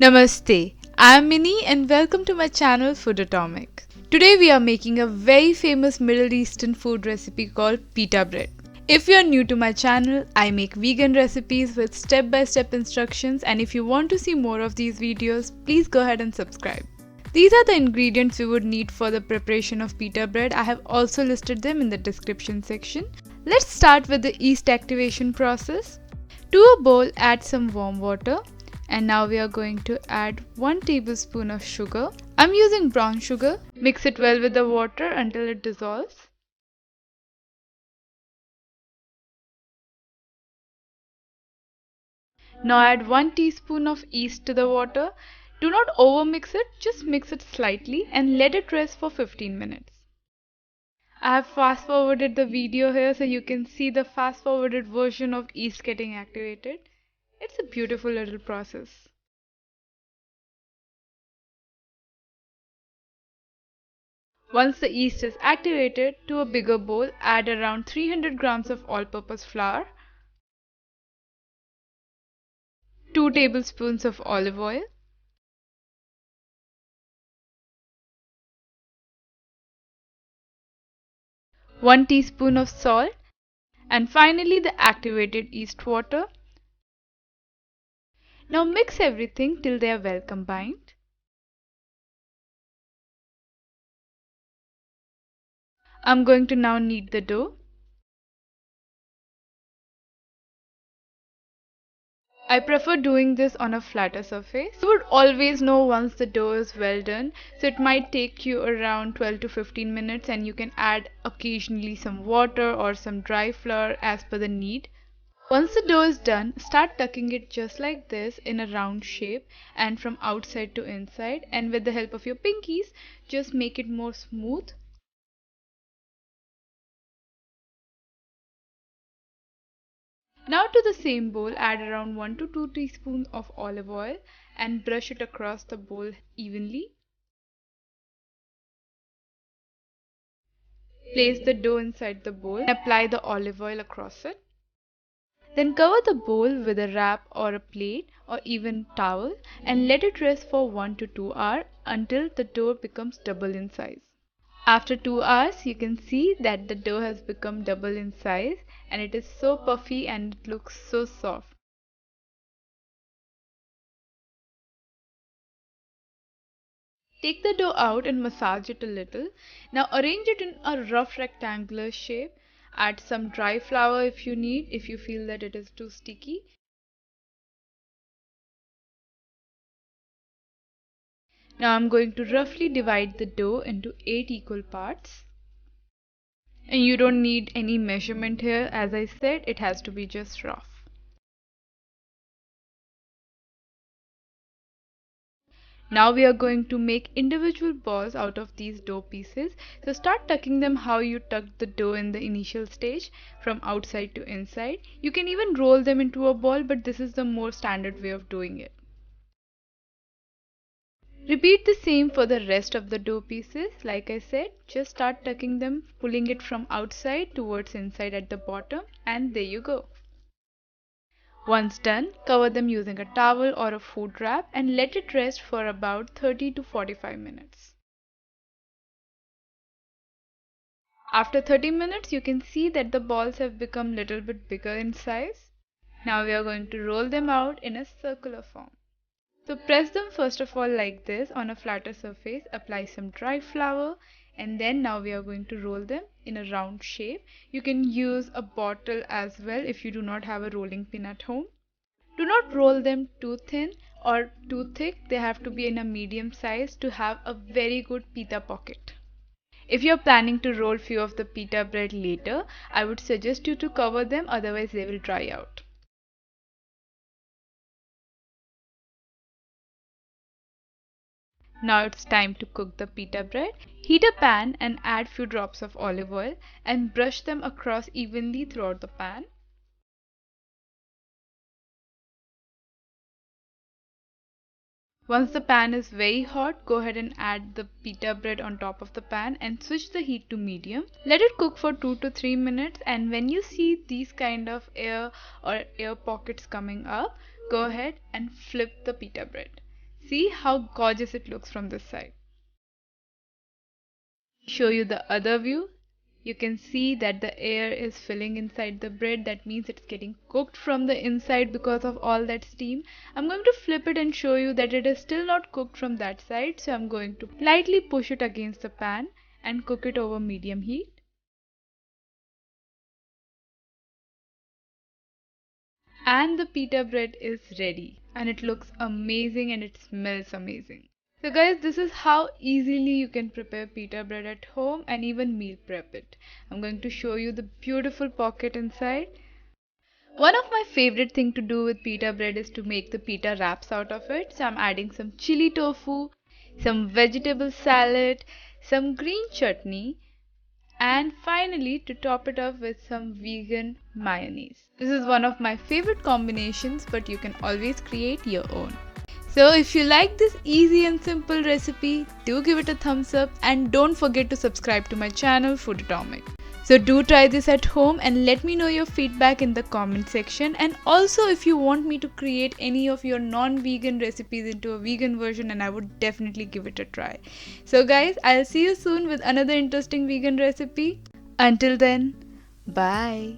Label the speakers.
Speaker 1: Namaste, I am Mini and welcome to my channel Foodotomic. Today we are making a very famous Middle Eastern food recipe called pita bread. If you are new to my channel, I make vegan recipes with step-by-step instructions, and if you want to see more of these videos, please go ahead and subscribe. These are the ingredients we would need for the preparation of pita bread. I have also listed them in the description section. Let's start with the yeast activation process. To a bowl, add some warm water. And now we are going to add 1 tablespoon of sugar. I'm using brown sugar. Mix it well with the water until it dissolves. Now add 1 teaspoon of yeast to the water. Do not overmix it, just mix it slightly and let it rest for 15 minutes. I have fast forwarded the video here so you can see the fast forwarded version of yeast getting activated. It's a beautiful little process. Once the yeast is activated, to a bigger bowl, add around 300 grams of all-purpose flour, 2 tablespoons of olive oil, 1 teaspoon of salt, and finally the activated yeast water. Now mix everything till they are well combined. I'm going to now knead the dough. I prefer doing this on a flatter surface. You would always know once the dough is well done, so it might take you around 12 to 15 minutes, and you can add occasionally some water or some dry flour as per the need. Once the dough is done, start tucking it just like this in a round shape and from outside to inside, and with the help of your pinkies, just make it more smooth. Now to the same bowl, add around 1 to 2 teaspoons of olive oil and brush it across the bowl evenly. Place the dough inside the bowl and apply the olive oil across it. Then cover the bowl with a wrap or a plate or even towel and let it rest for 1 to 2 hours until the dough becomes double in size. After 2 hours, you can see that the dough has become double in size and it is so puffy and it looks so soft. Take the dough out and massage it a little. Now arrange it in a rough rectangular shape. Add some dry flour if you need, if you feel that it is too sticky. Now I'm going to roughly divide the dough into 8 equal parts. And you don't need any measurement here. As I said, it has to be just rough. Now we are going to make individual balls out of these dough pieces. So start tucking them how you tucked the dough in the initial stage, from outside to inside. You can even roll them into a ball, but this is the more standard way of doing it. Repeat the same for the rest of the dough pieces. Like I said, just start tucking them, pulling it from outside towards inside at the bottom, and there you go. Once done, cover them using a towel or a food wrap and let it rest for about 30 to 45 minutes. After 30 minutes, you can see that the balls have become a little bit bigger in size. Now we are going to roll them out in a circular form. So press them first of all like this on a flatter surface, apply some dry flour, and then now we are going to roll them in a round shape. You can use a bottle as well if you do not have a rolling pin at home. Do not roll them too thin or too thick. They have to be in a medium size to have a very good pita pocket. If you are planning to roll few of the pita bread later, I would suggest you to cover them, otherwise they will dry out. Now it's time to cook the pita bread. Heat a pan and add few drops of olive oil and brush them across evenly throughout the pan. Once the pan is very hot, go ahead and add the pita bread on top of the pan and switch the heat to medium. Let it cook for 2 to 3 minutes, and when you see these kind of air or air pockets coming up, go ahead and flip the pita bread. See how gorgeous it looks from this side. Show you the other view. You can see that the air is filling inside the bread. That means it's getting cooked from the inside because of all that steam. I'm going to flip it and show you that it is still not cooked from that side. So I'm going to lightly push it against the pan and cook it over medium heat. And the pita bread is ready, and it looks amazing and it smells amazing. So guys, this is how easily you can prepare pita bread at home and even meal prep it. I'm going to show you the beautiful pocket inside. One of my favorite thing to do with pita bread is to make the pita wraps out of it. So I'm adding some chili tofu, some vegetable salad, some green chutney, and finally to top it off with some vegan mayonnaise. This is one of my favorite combinations, but you can always create your own. So if you like this easy and simple recipe, do give it a thumbs up and don't forget to subscribe to my channel Foodotomic. So do try this at home and let me know your feedback in the comment section, and also if you want me to create any of your non-vegan recipes into a vegan version, and I would definitely give it a try. So guys, I'll see you soon with another interesting vegan recipe. Until then, bye.